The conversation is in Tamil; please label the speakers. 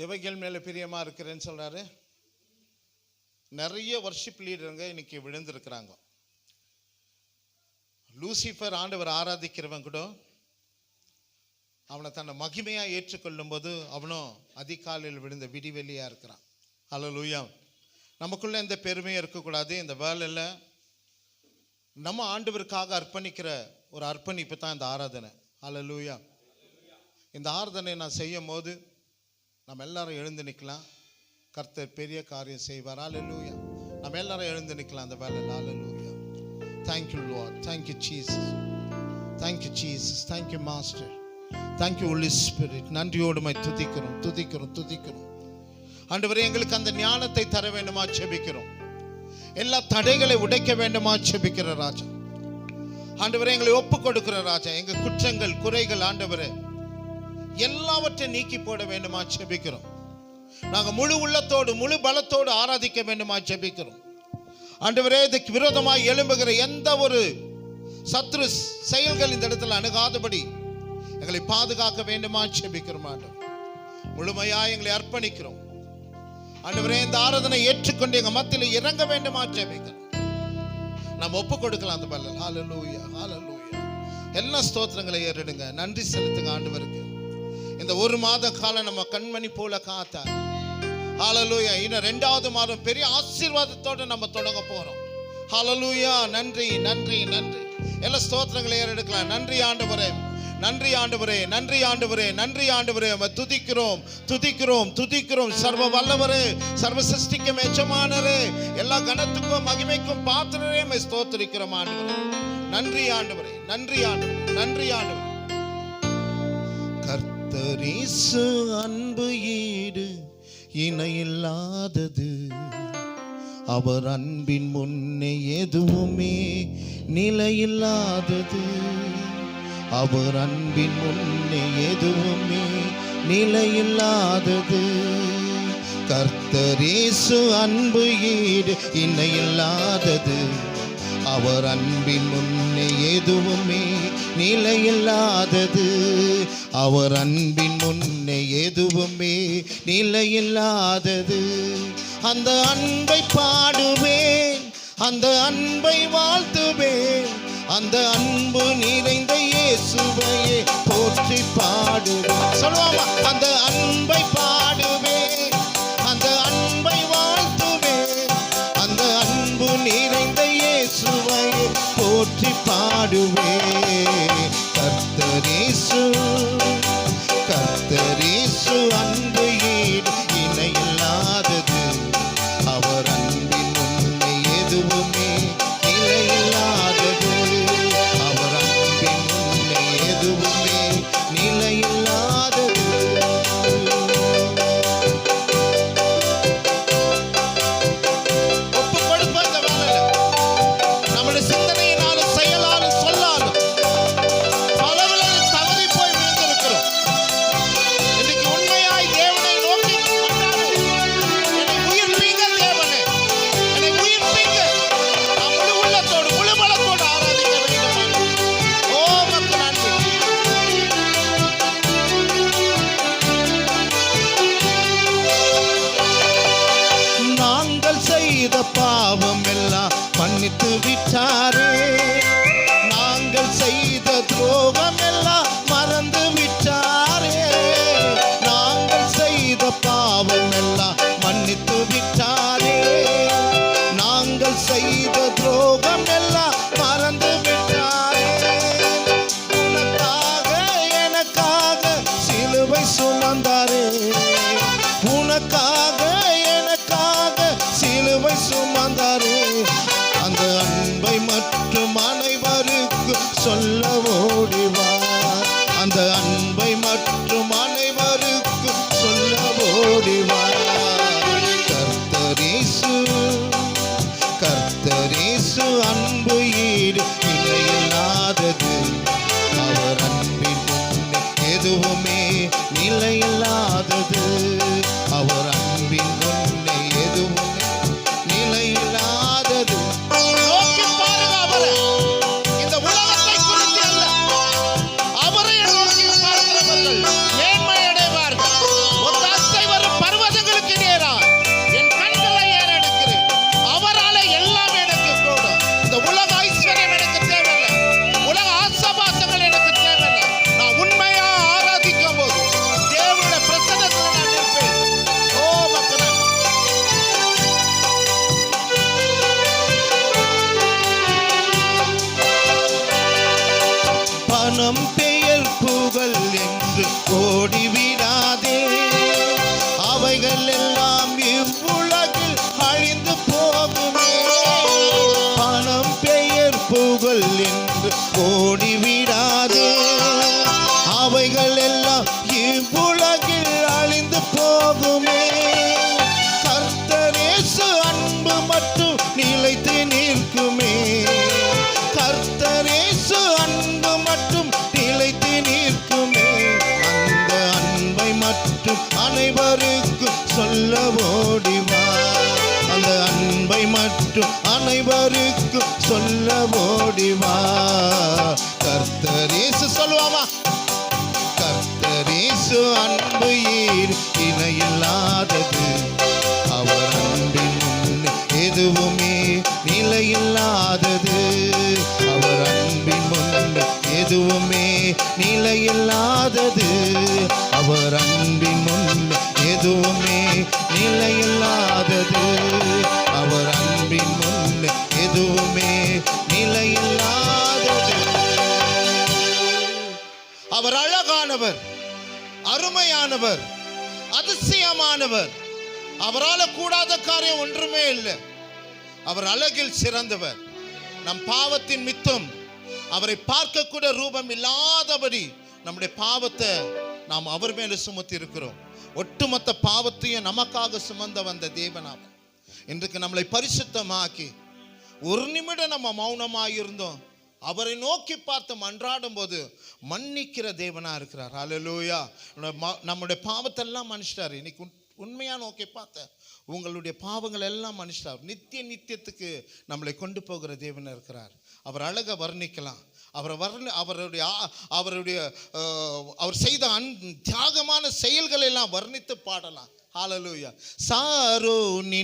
Speaker 1: எவைகள் மேலே பிரியமாக இருக்கிறேன்னு சொல்கிறாரு. நிறைய வர்ஷிப் லீடருங்க இன்னைக்கு விழுந்திருக்கிறாங்க. லூசிஃபர் ஆண்டவர் ஆராதிக்கிறவன் கூட அவனை தன்னை மகிமையாக ஏற்றுக்கொள்ளும் போது அவனும் அதிகாலையில் விழுந்த விடிவெளியாக இருக்கிறான். அல்லேலூயா. நமக்குள்ளே எந்த பெருமையும் இருக்கக்கூடாது. இந்த வேலையில் நம்ம ஆண்டவருக்காக அர்ப்பணிக்கிற ஒரு அர்ப்பணிப்பு தான் இந்த ஆராதனை. அல்லேலூயா. இந்த ஆராதனை நான் செய்யும் போது நம்ம எல்லாரும் எழுந்து நிற்கலாம். கர்த்தர் பெரிய காரியம் செய்வார். அல்லேலூயா. நம்ம எல்லாரும் எழுந்து நிற்கலாம் அந்த வேலையில். அல்லேலூயா. Thank you Lord. Thank you Jesus. Thank you Jesus. Thank you Master. Thank you Holy Spirit. நன்றியோடு மை துதிக்கிறோம். ஆண்டவரே, எங்களுக்கு அந்த ஞானத்தை தர வேண்டுமா ஜெபிக்கிறோம். எல்லா தடைகளை உடைக்க வேண்டுமா ஜெபிக்கிற ராஜா. ஆண்டவரே, எங்களை ஒப்பு கொடுக்கிற ராஜா. எங்க குற்றங்கள் குறைகள் ஆண்டவரே எல்லாவற்றையும் நீக்கி போட வேண்டுமா ஜெபிக்கிறோம். நாங்க முழு உள்ளத்தோடு முழு பலத்தோடு ஆராதிக்க வேண்டுமா ஜெபிக்கிறோம். ஆண்டவரே, இதுக்கு விரோதமாக எழும்புகிற எந்த ஒரு சத்ரு செயல்கள் இந்த இடத்துல அணுகாதபடி எங்களை பாதுகாக்க வேண்டுமா ஜெபிக்கிறோம். ஆண்டவர், முழுமையா எங்களை அர்ப்பணிக்கிறோம். ஆண்டவரே, இந்த ஆராதனை ஏற்றுக்கொண்டு எங்க மத்தியில் இறங்க வேண்டுமா ஜெபிக்கிறோம். நாம் ஒப்பு கொடுக்கலாம் அந்த பல்லல். ஹல்லேலூயா, ஹல்லேலூயா. எல்லா ஸ்தோத்திரங்களை ஏறிடுங்க. நன்றி செலுத்துங்க ஆண்டவருக்கு. இந்த ஒரு மாத காலம் நம்ம கண்மணி போல காத்தார். ஹல்லேலூயா. இன்னும் 2வது மாதம் பெரிய ஆசீர்வாதத்தோடு நம்ம தொடங்க போறோம். ஹல்லேலூயா. நன்றி நன்றி நன்றி. எல்லா ஸ்தோத்திரங்களை ஏறெடுக்கலாம். நன்றி ஆண்டவரே, நன்றி ஆண்டவரே, நன்றி ஆண்டவரே, நன்றி ஆண்டவரே. துதிக்கிறோம். சர்வ வல்லவரே, சர்வ சிருஷ்டிக்கும் எஜமானரே, எல்லா கனத்துக்கும் மகிமைக்கும் பாத்திரரே, ஸ்தோத்திரிக்கிறோம் ஆண்டவரே. நன்றி ஆண்டவரே, நன்றி ஆண்டவரே, நன்றி ஆண்டவரே. கர்த்தர் இயேசு அன்பு ஈடு இணையில்லாதது. அவர் அன்பின் முன்னே எதுவுமே நிலையில்லாதது. அவர் அன்பின் முன்னே எதுவுமே நிலையில்லாதது. கர்த்தர் இயேசு அன்பு ஈடு இணையில்லாதது. அவர் அன்பின் முன்னே எதுவுமே நிலையில்லாதது. அவர் அன்பின் முன்னே எதுவுமே நிலையில்லாதது. அந்த அன்பை பாடுவேன், அந்த அன்பை வாழ்த்துவேன், அந்த அன்பு நிறைந்த இயேசுவையே போற்றி பாடுவேன். சொல்லுவாமா? அந்த அன்பை பாடுவேன், அந்த அன்பை வாழ்த்துவேன், அந்த அன்பு நிறைந்த இயேசுவையே போற்றி பாடுவேன். கர்த்தர் இயேசு அன்பு ஈடு இணையில்லாதது. அவர் அன்பின் முன்னே எதுவுமே நிலையில்லாதது. அவர் அன்பின் முன்னே எதுவுமே நிலையில்லாதது. ஒப்பு கொடுப்போம் இந்த வேளையில. நம்முடைய சிந்தனையினாலும் செயலாலும் சொல்லாலும் பலவில தவறி போய் விழுந்திருக்கிறோம். இன்னைக்கு உண்மையாய் தேவனை நோக்கி என்னை உயிர்ப்பீங்க தேவனே, என்னை உயிர்ப்பீங்க. நான் முழு உள்ளத்தோடு முழு பலத்தோடு ஆராதிக்க வேண்டும். ஓ மக்கள் நன்றி. நாங்கள் செய்த பாவம் எல்லாம் மன்னித்து விட்டாரே. நாங்கள் செய்த துரோகம் எல்லாம் மறந்து விட்டாரே. நாங்கள் செய்த பாவம் எல்லாம் மன்னித்து விட்டாரே. நாங்கள் செய்த துரோகம் எல்லாம் மறந்து விட்டாரே. உனக்காக எனக்காக சிலுவை சுமந்தாரே. உனக்காக எனக்காக சிலுவை சுமந்தாரே. அந்த அன்பை மற்றும் அனைவருக்கும் சொல்ல ஓடிவார். அந்த அன்பை மற்றும் அனைவருக்கும் சொல்ல ஓடிவார். கர்த்தர் இயேசு அன்பு ஈடு இணையில்லாதது. அவர் அன்பின் முன்னே எதுவுமே நிலையில்லாதது. அவர் அன்பின் முன்னே எதுவுமே நிலையில்லாதது. நோக்கி பாருங்க அவரை. இந்த உலகத்தை குறித்து அல்ல, அவரை நோக்கி பார்க்கிறவர்கள் மேன்மை அடைவார்கள். ஒத்தாசை வரும் ஓடிவிடாதே. அவைகள் எல்லாம் இவ்வுலகில் அழிந்து போகுமே. கர்த்தர் இயேசு அன்பு மட்டும் நிலைத்து நிற்குமே. கர்த்தர் இயேசு அன்பு மட்டும் நிலைத்து நிற்குமே. அந்த அன்பை மட்டும் அனைவருக்கும் சொல்ல ஓடிவா. அந்த அன்பை மட்டும் அனைவருக்கும் சொல்ல ஓடிவா. கர்த்தர் இயேசு சொல்லுவாமா? கர்த்தர் இயேசு அன்பு இணையில்லாதது. அவர் அன்பின் முன்னே எதுவுமே நிலையில்லாதது. அவர் அன்பின் முன்னே எதுவுமே நிலையில்லாதது. அவர் அன்பின் முன்னே எதுவுமே நிலையில்லாதது. அவர் அன்பின் முன்னே எதுவுமே நிலையில்லாதது. அவர் அழகானவர், அருமையானவர், அதிசயமானவர். அவரால் கூடாத காரியம் ஒன்றுமே இல்லை. அவர் அழகில் சிறந்தவர். நம் பாவத்தின் மித்தம் அவரை பார்க்க கூட ரூபம் இல்லாதபடி நம்முடைய பாவத்தை நாம் அவர் மேல சுமத்தி இருக்கிறோம். ஒட்டுமொத்த பாவத்தையும் நமக்காக சுமந்த வந்த தேவனாக இன்றைக்கு நம்மளை பரிசுத்தமாக்கி ஒரு நிமிடம் நம்ம மௌனமாக இருந்தோம். அவரை நோக்கி பார்த்து மன்றாடும் போது மன்னிக்கிற தேவனா இருக்கிறார். ஹல்லேலூயா. நம்முடைய பாவத்தெல்லாம் மன்னிச்சிட்டாரு. இன்னைக்கு உண்மையா நோக்கி பார்த்த உங்களுடைய பாவங்கள் எல்லாம் மன்னிச்சிட்டார். நித்தியத்துக்கு நம்மளை கொண்டு போகிற தேவனா இருக்கிறார். அவர் அழக வர்ணிக்கலாம். அவர் செய்த தியாகமான செயல்களை எல்லாம் வர்ணித்து பாடலாம். ஹல்லேலூயா. சாரோனின்